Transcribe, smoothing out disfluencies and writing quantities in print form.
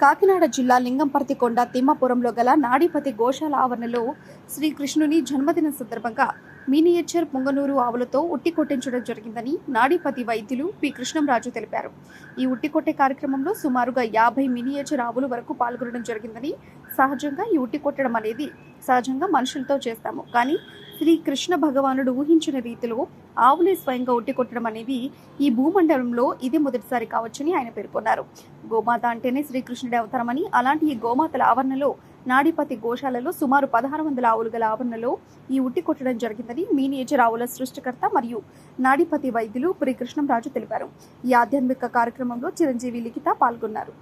కాకినాడ జిల్లా లింగంపర్తి కొండ తిమ్మాపురంలో గల నాడిపతి గోశాల ఆవరణలో శ్రీకృష్ణుని జన్మదినం సందర్భంగా మినియేచర్ పుంగనూరు ఆవులతో ఉట్టి కొట్టించడం జరిగిందని నాడిపతి వైద్యులు పి కృష్ణంరాజు తెలిపారు. ఈ ఉట్టి కొట్టే కార్యక్రమంలో సుమారుగా 50 మినియేచర్ ఆవుల వరకు పాల్గొనడం జరిగిందని, సహజంగా ఈ ఉట్టి కొట్టడం అనేది సహజంగా మనుషులతో చేస్తాము, కానీ శ్రీకృష్ణ భగవానుడు ఊహించిన రీతిలో ఆవులే స్వయంగా ఉట్టి కొట్టడం అనేది ఈ భూమండలంలో ఇది మొదటిసారి కావచ్చని ఆయన పేర్కొన్నారు. గోమాత అంటేనే శ్రీకృష్ణుడి అవతారమని, అలాంటి ఈ గోమాతల ఆవరణలో నాడిపతి గోశాలలో సుమారు 1600 ఆవులు గల ఆవరణలో ఈ ఉట్టి కొట్టడం జరిగిందని మినియేచర్ ఆవుల సృష్టికర్త మరియు నాడిపతి వైద్యులు పి కృష్ణంరాజు తెలిపారు. ఈ ఆధ్యాత్మిక కార్యక్రమంలో చిరంజీవి లిఖిత పాల్గొన్నారు.